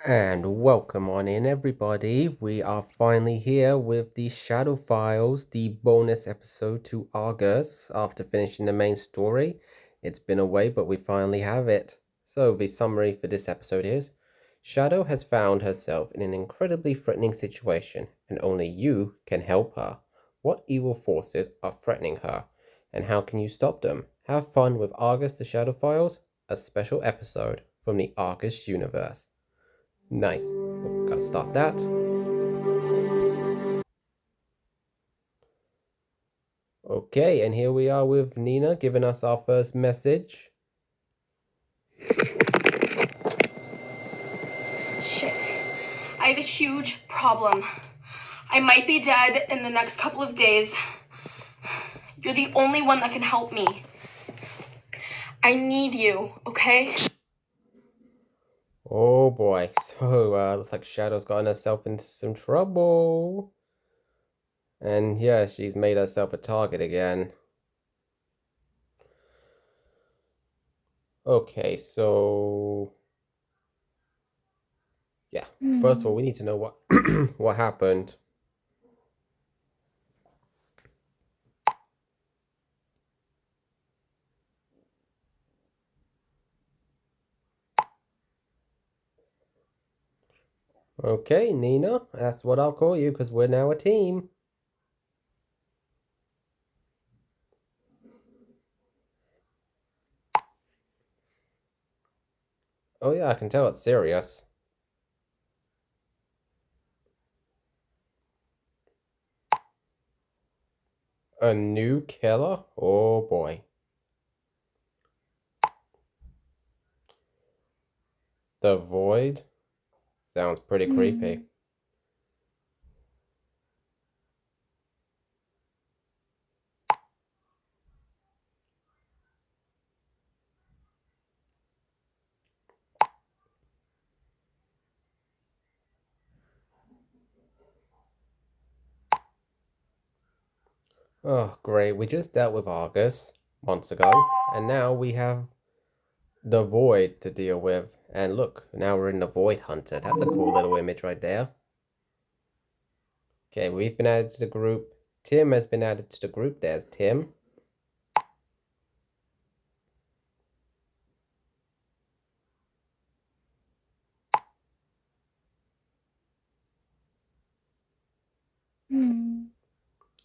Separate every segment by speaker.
Speaker 1: And welcome on in, everybody. We are finally here with the Shadow Files, the bonus episode to Argus after finishing the main story. It's been away, but we finally have it. So, the summary for this episode is Shadow has found herself in an incredibly threatening situation, and only you can help her. What evil forces are threatening her, and how can you stop them? Have fun with Argus the Shadow Files, a special episode from the Argus universe. Nice. Gotta start that. Okay, and here we are with Nina giving us our first message.
Speaker 2: Shit. I have a huge problem. I might be dead in the next couple of days. You're the only one that can help me. I need you, okay?
Speaker 1: Oh boy, so looks like Shadow's gotten herself into some trouble. And yeah, she's made herself a target again. Okay, so yeah, first of all, we need to know what what happened. Okay, Nina, that's what I'll call you because we're now a team. Oh yeah, I can tell it's serious. A new killer? Oh boy. The Void? Sounds pretty creepy. Oh, great. We just dealt with Argus months ago, and now we have the Void to deal with. And look, now we're in the Void Hunter. That's a cool little image right there. Okay, we've been added to the group. Tim has been added to the group. There's Tim.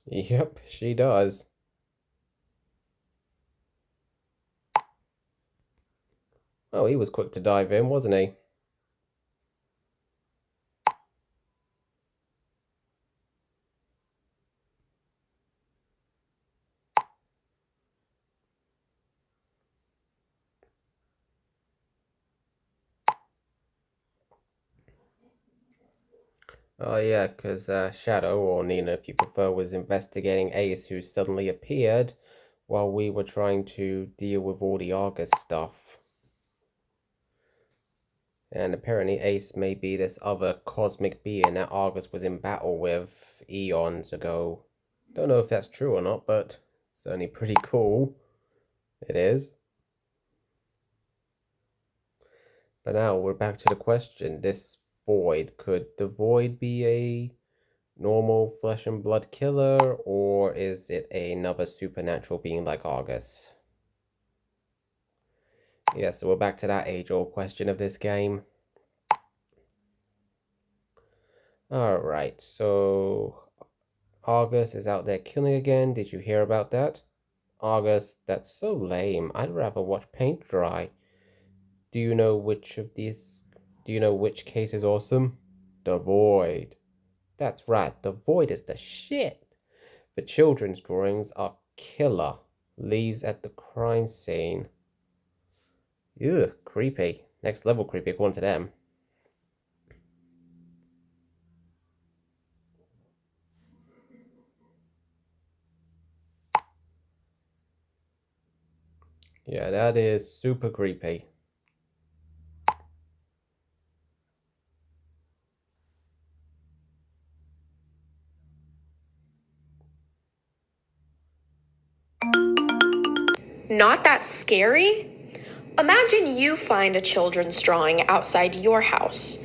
Speaker 1: Yep, she does. Oh, he was quick to dive in, wasn't he? Oh yeah, because Shadow, or Nina if you prefer, was investigating Ace, who suddenly appeared while we were trying to deal with all the Argus stuff. And apparently Ace may be this other cosmic being that Argus was in battle with eons ago. Don't know if that's true or not, but certainly pretty cool. It is. But now we're back to the question. This Void, could the Void be a normal flesh and blood killer, or is it another supernatural being like Argus? Yeah, so we're back to that age-old question of this game. Alright, so Argus is out there killing again. Did you hear about that? Argus, that's so lame. I'd rather watch paint dry. Do you know which of these... Do you know which case is awesome? The Void. That's right, the Void is the shit. The children's drawings are killer. Leaves at the crime scene. Ugh, creepy. Next level creepy according to them. Yeah, that is super creepy.
Speaker 3: Not that scary? Imagine you find a children's drawing outside your house.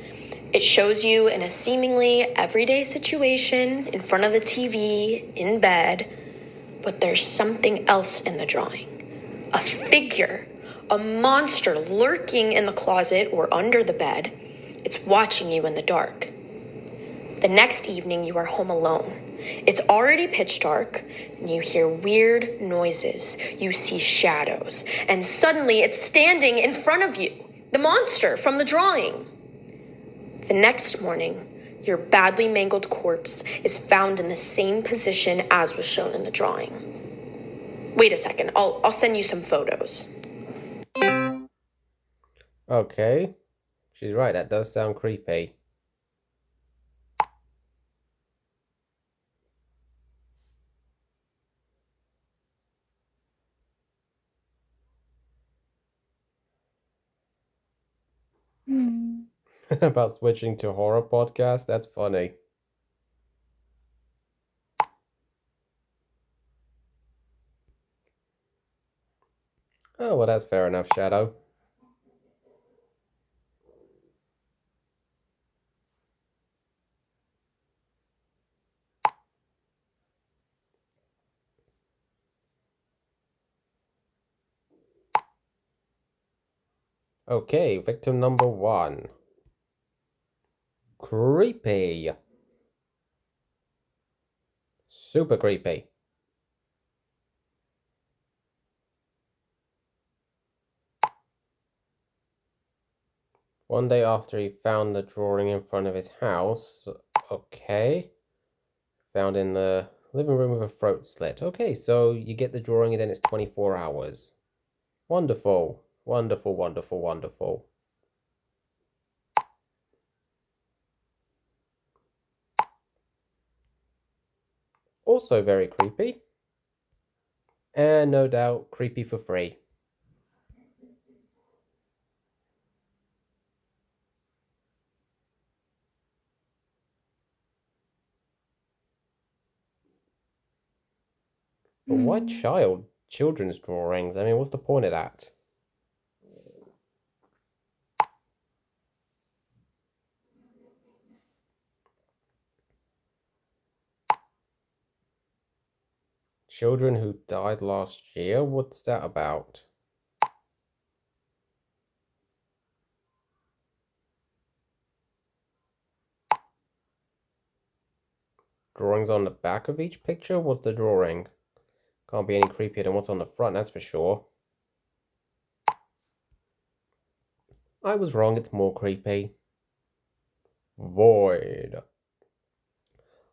Speaker 2: It shows you in a seemingly everyday situation, in front of the TV, in bed, but there's something else in the drawing. A figure, a monster lurking in the closet or under the bed. It's watching you in the dark. The next evening, you are home alone. It's already pitch dark, and you hear weird noises. You see shadows, and suddenly it's standing in front of you, the monster from the drawing. The next morning, your badly mangled corpse is found in the same position as was shown in the drawing. Wait a second, I'll send you some photos.
Speaker 1: Okay, she's right, that does sound creepy. About switching to horror podcast? That's funny. Oh, well, that's fair enough, Shadow. Okay, victim number 1. Creepy. Super creepy. One day after he found the drawing in front of his house. Okay. Found in the living room with a throat slit. Okay, so you get the drawing and then it's 24 hours. Wonderful. Wonderful, wonderful, wonderful. Also very creepy. And no doubt creepy for free. But why children's drawings? I mean, what's the point of that? Children who died last year? What's that about? Drawings on the back of each picture? What's the drawing? Can't be any creepier than what's on the front, that's for sure. I was wrong, it's more creepy. Void.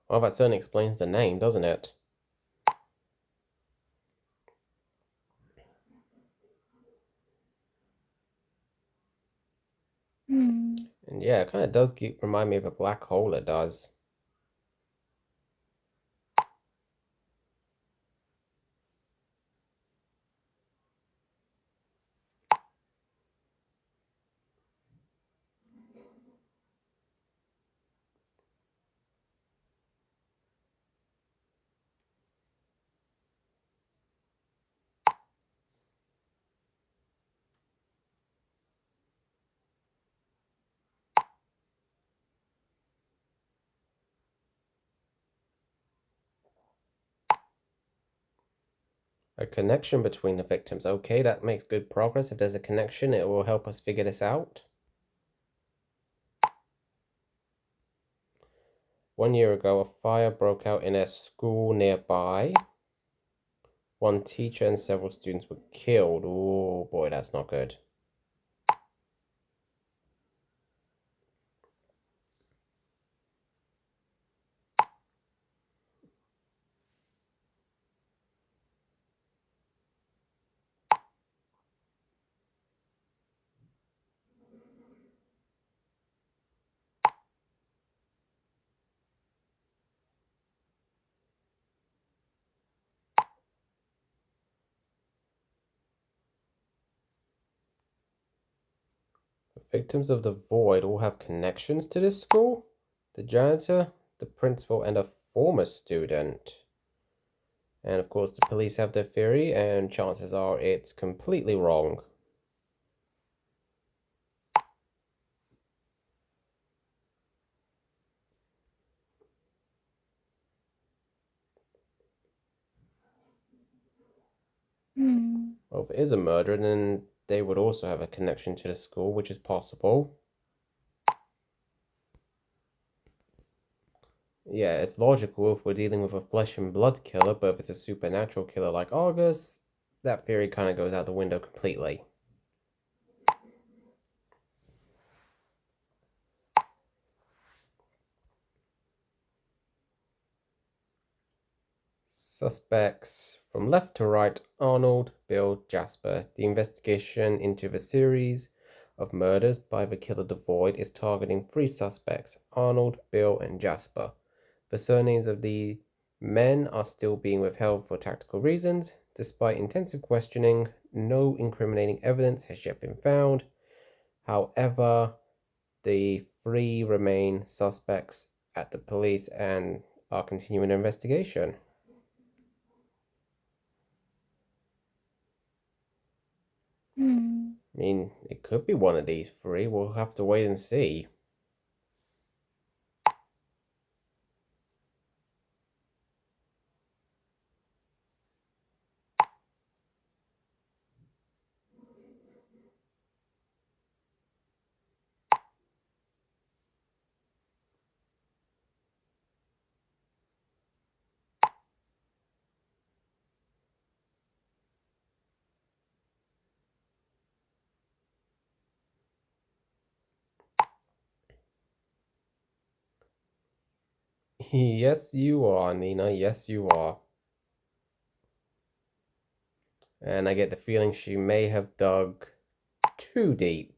Speaker 1: Well, that certainly explains the name, doesn't it? And yeah, it kind of does remind me of a black hole, it does. A connection between the victims. Okay, that makes good progress. If there's a connection, it will help us figure this out. 1 year ago, a fire broke out in a school nearby. One teacher and several students were killed. Oh boy, that's not good. The victims of the void all have connections to this school? The janitor, the principal, and a former student. And of course, the police have their theory, and chances are it's completely wrong. Well, if it is a murder, then they would also have a connection to the school, which is possible. Yeah, it's logical if we're dealing with a flesh and blood killer, but if it's a supernatural killer like Argus, that theory kind of goes out the window completely. Suspects from left to right: Arnold, Bill, Jasper. The investigation into the series of murders by the killer Devoid is targeting three suspects: Arnold, Bill, and Jasper. The surnames of the men are still being withheld for tactical reasons. Despite intensive questioning, no incriminating evidence has yet been found. However, the three remain suspects at the police and are continuing their investigation. I mean, it could be one of these three. We'll have to wait and see. Yes, you are, Nina. Yes, you are. And I get the feeling she may have dug too deep.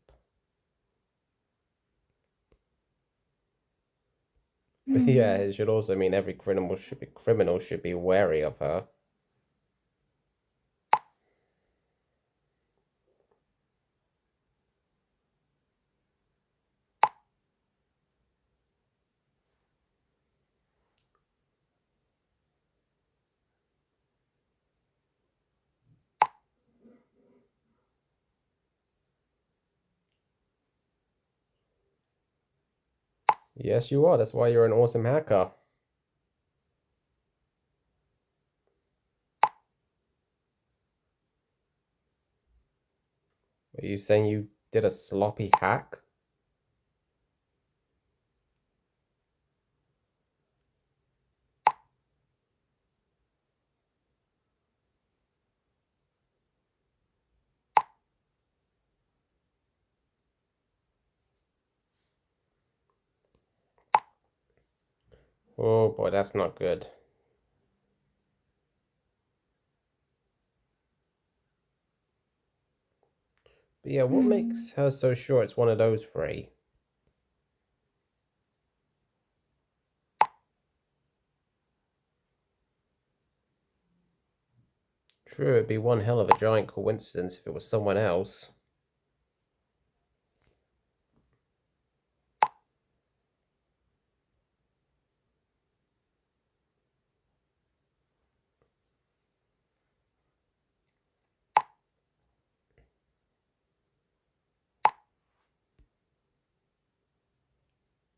Speaker 1: But yeah, it should also mean every criminal should be wary of her. Yes, you are. That's why you're an awesome hacker. Are you saying you did a sloppy hack? Oh boy, that's not good. But yeah, what makes her so sure it's one of those three? True, it'd be one hell of a giant coincidence if it was someone else.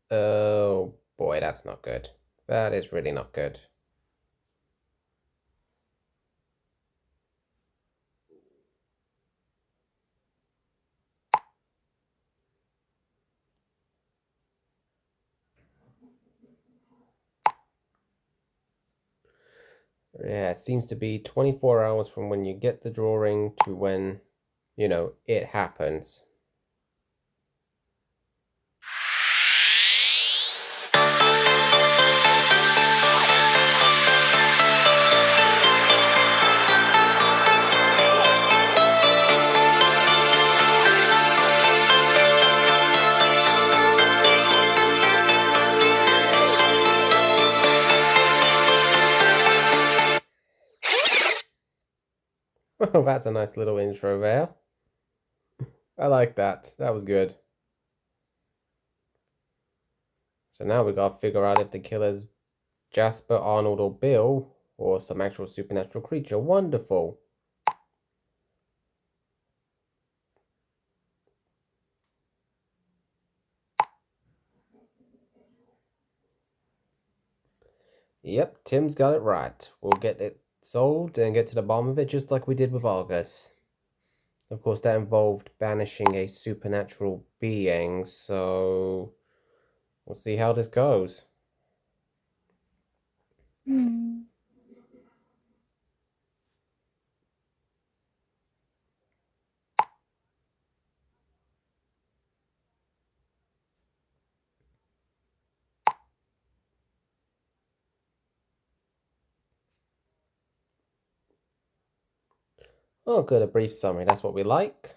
Speaker 1: Oh boy, that's not good. That is really not good. Yeah, it seems to be 24 hours from when you get the drawing to when, it happens. Oh, that's a nice little intro there. I like that. That was good. So now we gotta figure out if the killer's Jasper, Arnold, or Bill, or some actual supernatural creature. Wonderful. Yep, Tim's got it right. We'll get it solved and get to the bottom of it, just like we did with Argus. Of course, that involved banishing a supernatural being, so we'll see how this goes.
Speaker 3: Hmm.
Speaker 1: Oh, good, a brief summary. That's what we like.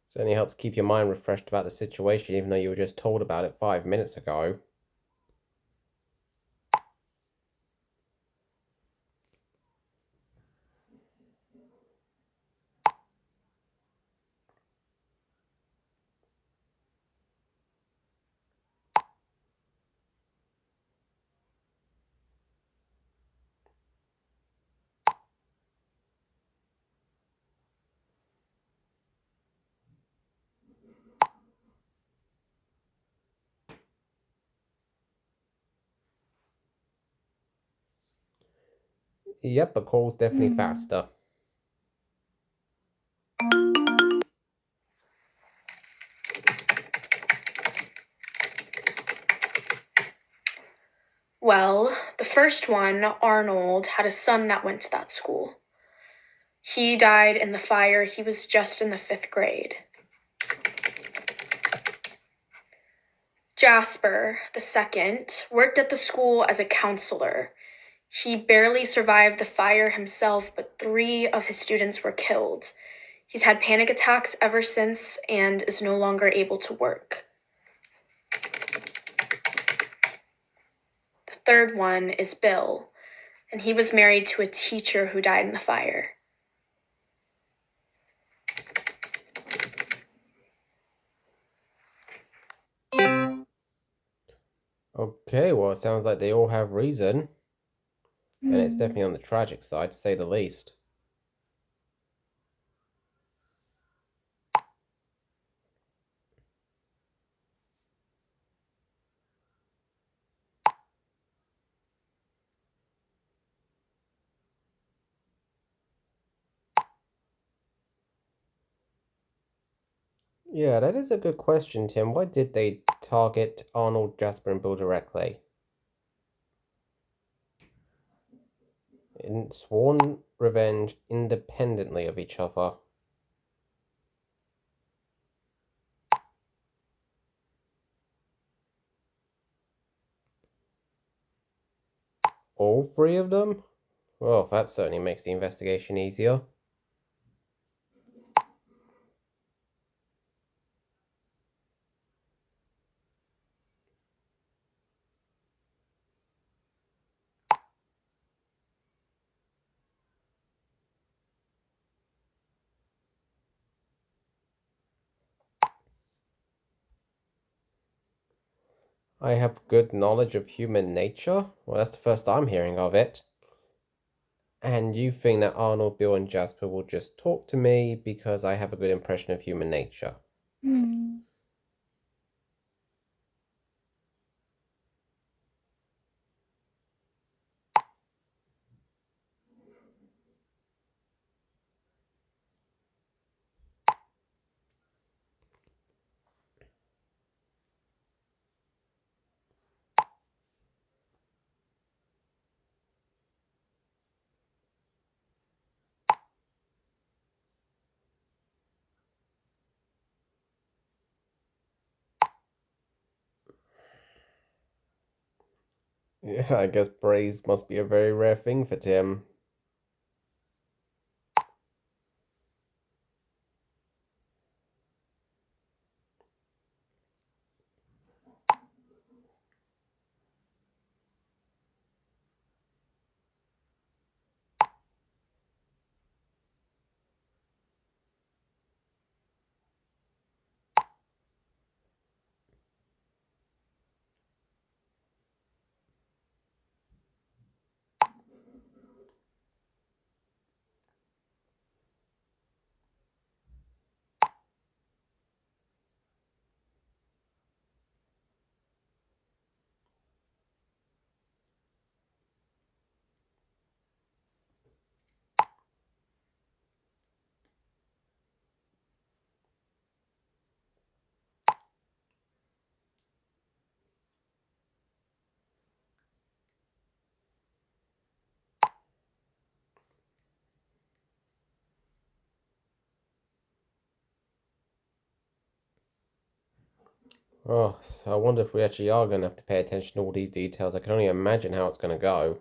Speaker 1: Certainly helps keep your mind refreshed about the situation, even though you were just told about it 5 minutes ago. Yep, but call's definitely faster.
Speaker 2: Well, the first one, Arnold, had a son that went to that school. He died in the fire. He was just in the 5th grade. Jasper, the second, worked at the school as a counselor. He barely survived the fire himself, but 3 of his students were killed. He's had panic attacks ever since and is no longer able to work. The third one is Bill, and he was married to a teacher who died in the fire.
Speaker 1: Okay, well, it sounds like they all have reason, and it's definitely on the tragic side, to say the least. Yeah, that is a good question, Tim. Why did they target Arnold, Jasper, and Bill directly? In sworn revenge independently of each other. All 3 of them? Well, that certainly makes the investigation easier. I have good knowledge of human nature. Well, that's the first I'm hearing of it. And you think that Arnold, Bill, and Jasper will just talk to me because I have a good impression of human nature.
Speaker 3: Hmm.
Speaker 1: Yeah, I guess praise must be a very rare thing for Tim. Oh, so I wonder if we actually are going to have to pay attention to all these details. I can only imagine how it's going to go.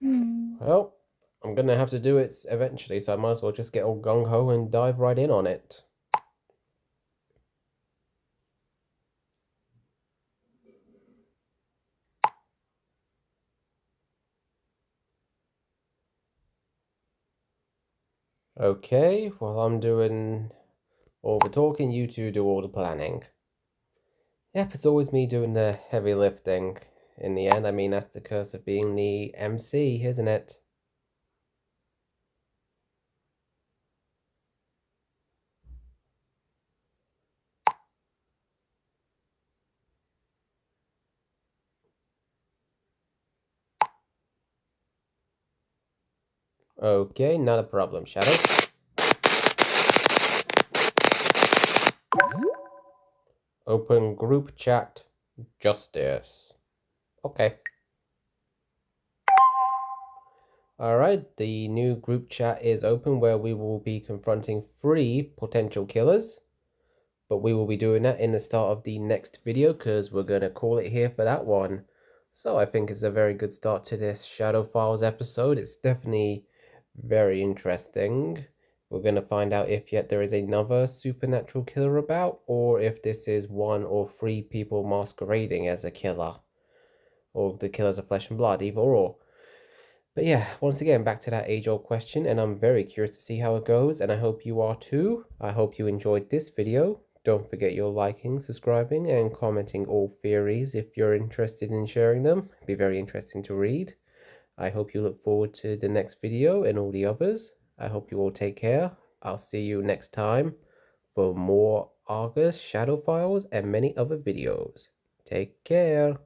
Speaker 1: Well, I'm going to have to do it eventually, so I might as well just get all gung-ho and dive right in on it. Okay, while I'm doing all the talking, you two do all the planning. Yep, it's always me doing the heavy lifting. In the end, I mean, that's the curse of being the MC, isn't it? Okay, not a problem, Shadow. Open group chat. Justice. Okay. Alright, the new group chat is open where we will be confronting 3 potential killers. But we will be doing that in the start of the next video because we're going to call it here for that one. So I think it's a very good start to this Shadow Files episode. It's definitely very interesting. We're going to find out if yet there is another supernatural killer about, or if this is 1 or 3 people masquerading as a killer, or the killers of flesh and blood, either or. But yeah, once again, back to that age-old question, and I'm very curious to see how it goes, and I hope you are too. I hope you enjoyed this video. Don't forget your liking, subscribing, and commenting all theories if you're interested in sharing them. It'd be very interesting to read. I hope you look forward to the next video and all the others. I hope you all take care. I'll see you next time for more Argus, Shadow Files, and many other videos. Take care.